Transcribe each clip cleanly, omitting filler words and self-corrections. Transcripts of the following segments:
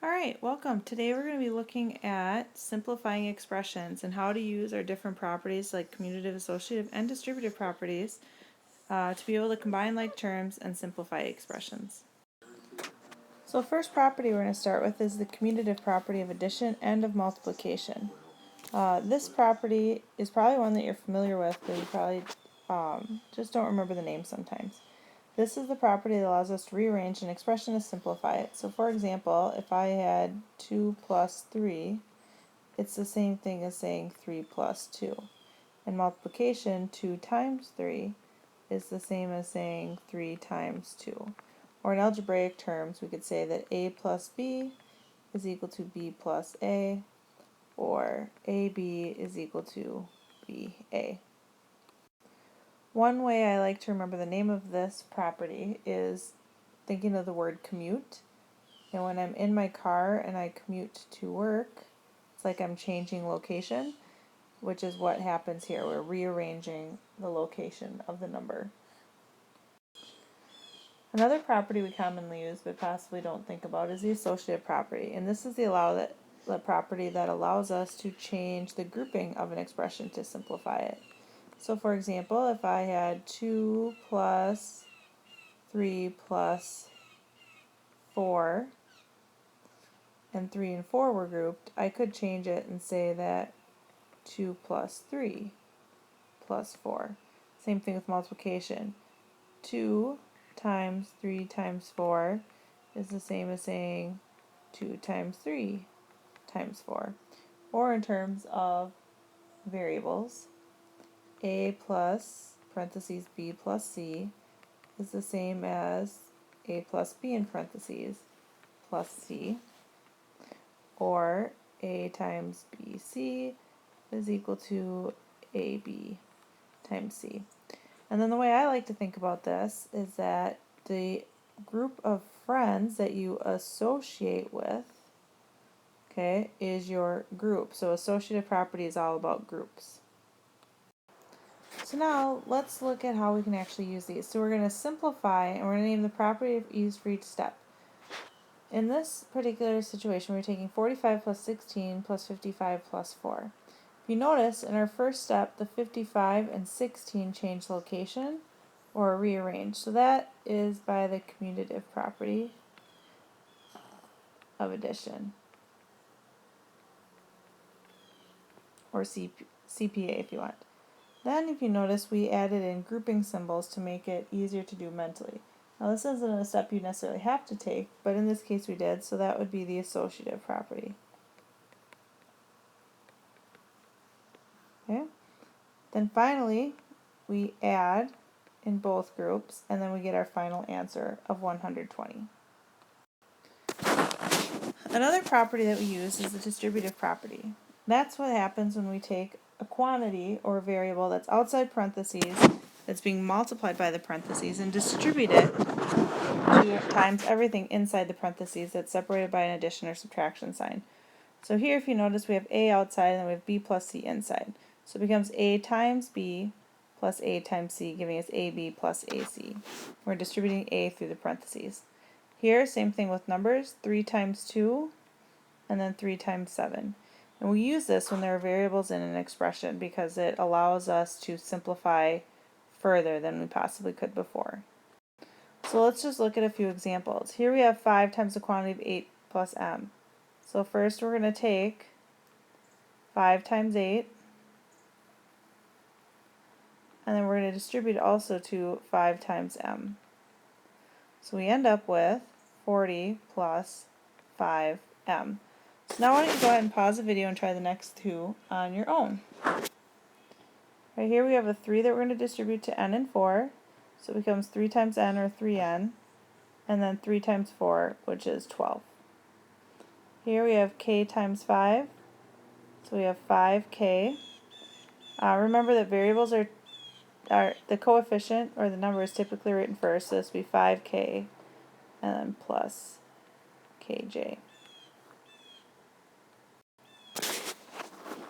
Alright, welcome. Today we're going to be looking at simplifying expressions and how to use our different properties like commutative, associative, and distributive properties to be able to combine like terms and simplify expressions. So first property we're going to start with is the commutative property of addition and of multiplication. This property is probably one that you're familiar with, but you probably just don't remember the name sometimes. This is the property that allows us to rearrange an expression to simplify it. So for example, if I had 2 plus 3, it's the same thing as saying 3 plus 2. And multiplication, 2 times 3, is the same as saying 3 times 2. Or in algebraic terms, we could say that a plus b is equal to b plus a, or ab is equal to ba. One way I like to remember the name of this property is thinking of the word commute. And when I'm in my car and I commute to work, it's like I'm changing location, which is what happens here. We're rearranging the location of the number. Another property we commonly use but possibly don't think about is the associative property. And this is the property that allows us to change the grouping of an expression to simplify it. So for example, if I had 2 plus 3 plus 4, and 3 and 4 were grouped, I could change it and say that 2 plus 3 plus 4. Same thing with multiplication. 2 times 3 times 4 is the same as saying 2 times 3 times 4. Or in terms of variables, a plus parentheses b plus c is the same as a plus b in parentheses plus c. Or a times bc is equal to ab times c. And then the way I like to think about this is that the group of friends that you associate with, okay, is your group. So associative property is all about groups. So now let's look at how we can actually use these. So we're going to simplify and we're going to name the property used for each step. In this particular situation, we're taking 45 plus 16 plus 55 plus 4. If you notice, in our first step, the 55 and 16 change location or rearrange. So that is by the commutative property of addition, or CPA if you want. Then if you notice, we added in grouping symbols to make it easier to do mentally. Now this isn't a step you necessarily have to take, but in this case we did, so that would be the associative property. Okay. Then finally, we add in both groups, and then we get our final answer of 120. Another property that we use is the distributive property. That's what happens when we take a quantity or a variable that's outside parentheses, that's being multiplied by the parentheses, and distribute it times everything inside the parentheses that's separated by an addition or subtraction sign. So here, if you notice, we have a outside and then we have b plus c inside. So it becomes a times b plus a times c, giving us ab plus ac. We're distributing a through the parentheses. Here, same thing with numbers, 3 times 2, and then 3 times 7. And we use this when there are variables in an expression because it allows us to simplify further than we possibly could before. So let's just look at a few examples. Here we have 5 times the quantity of 8 plus m. So first we're going to take 5 times 8, and then we're going to distribute also to 5 times m. So we end up with 40 plus 5m. So now why don't you go ahead and pause the video and try the next two on your own. Right here we have a 3 that we're going to distribute to n and 4. So it becomes 3 times n, or 3n, and then 3 times 4, which is 12. Here we have k times 5, so we have 5k. Remember that variables are the coefficient, or the number, is typically written first, so this would be 5k and then plus kj.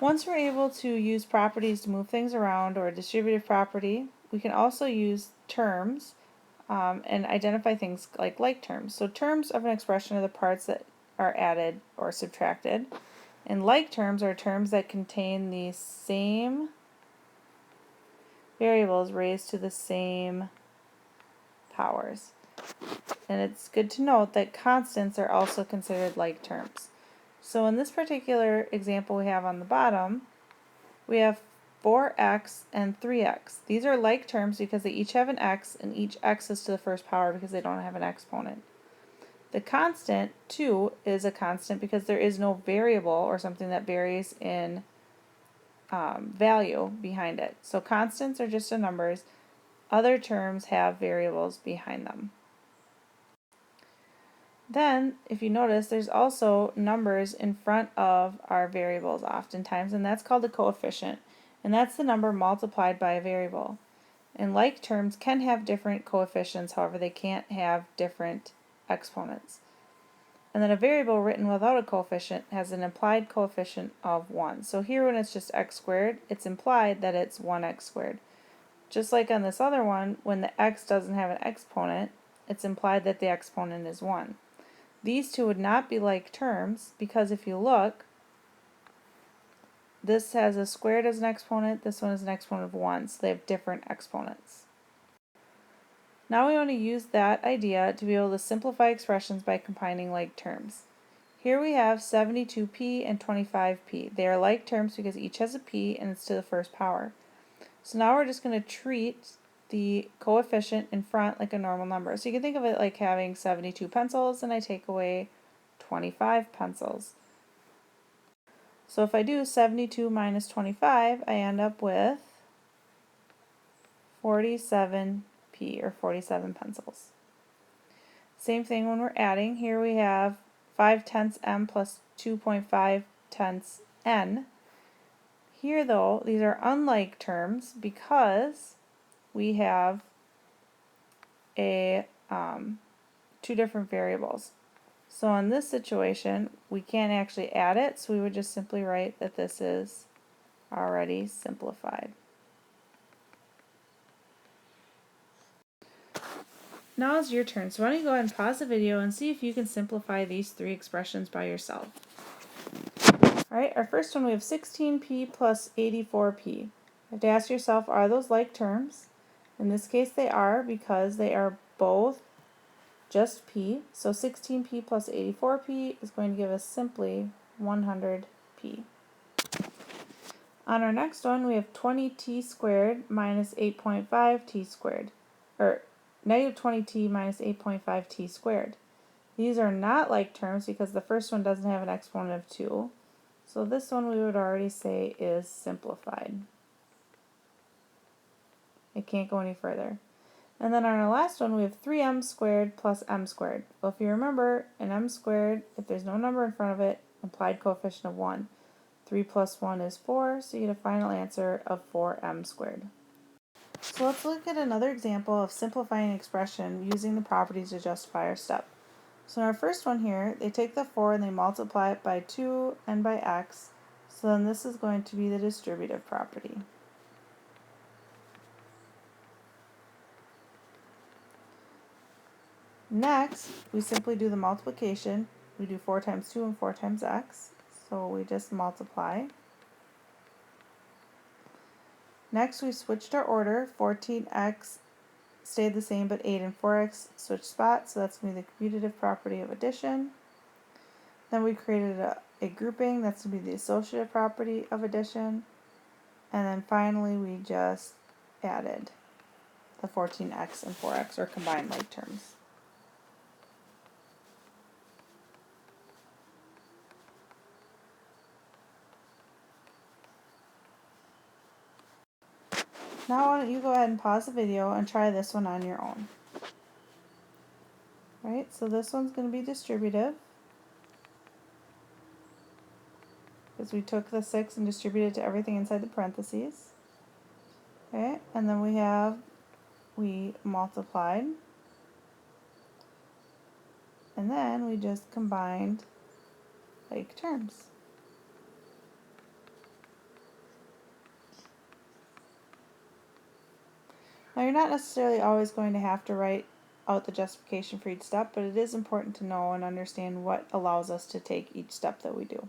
Once we're able to use properties to move things around, or a distributive property, we can also use terms and identify things like terms. So terms of an expression are the parts that are added or subtracted. And like terms are terms that contain the same variables raised to the same powers. And it's good to note that constants are also considered like terms. So in this particular example we have on the bottom, we have 4x and 3x. These are like terms because they each have an x, and each x is to the first power because they don't have an exponent. The constant, 2, is a constant because there is no variable or something that varies in value behind it. So constants are just the numbers. Other terms have variables behind them. Then, if you notice, there's also numbers in front of our variables oftentimes, and that's called a coefficient. And that's the number multiplied by a variable. And like terms can have different coefficients, however they can't have different exponents. And then a variable written without a coefficient has an implied coefficient of 1. So here when it's just x squared, it's implied that it's 1x squared. Just like on this other one, when the x doesn't have an exponent, it's implied that the exponent is 1. These two would not be like terms because if you look, this has a squared as an exponent, this one is an exponent of 1, so they have different exponents. Now we want to use that idea to be able to simplify expressions by combining like terms. Here we have 72p and 25p. They are like terms because each has a p and it's to the first power. So now we're just going to treat the coefficient in front like a normal number. So you can think of it like having 72 pencils and I take away 25 pencils. So if I do 72 minus 25, I end up with 47p or 47 pencils. Same thing when we're adding. Here we have 5/10 m plus 2.5/10 n. Here though, these are unlike terms because we have a two different variables. So in this situation, we can't actually add it, so we would just simply write that this is already simplified. Now is your turn, so why don't you go ahead and pause the video and see if you can simplify these three expressions by yourself. Alright, our first one we have 16p plus 84p. You have to ask yourself, are those like terms? In this case they are because they are both just p, so 16p plus 84p is going to give us simply 100p. On our next one we have 20t squared minus 8.5t squared, or negative 20t minus 8.5t squared. These are not like terms because the first one doesn't have an exponent of 2, so this one we would already say is simplified. It can't go any further. And then on our last one we have 3m squared plus m squared. Well, if you remember, an m squared, if there's no number in front of it, implied coefficient of 1. 3 plus 1 is 4, so you get a final answer of 4m squared. So let's look at another example of simplifying an expression using the properties to justify our step. So in our first one here, they take the 4 and they multiply it by 2 and by x, so then this is going to be the distributive property. Next, we simply do the multiplication. We do 4 times 2 and 4 times x, so we just multiply. Next, we switched our order. 14x stayed the same, but 8 and 4x switched spots, so that's going to be the commutative property of addition. Then we created a grouping, that's going to be the associative property of addition. And then finally, we just added the 14x and 4x, or combined like terms. Now why don't you go ahead and pause the video and try this one on your own. Right, so this one's going to be distributive, because we took the 6 and distributed it to everything inside the parentheses. Okay, and then we multiplied, and then we just combined like terms. Now you're not necessarily always going to have to write out the justification for each step, but it is important to know and understand what allows us to take each step that we do.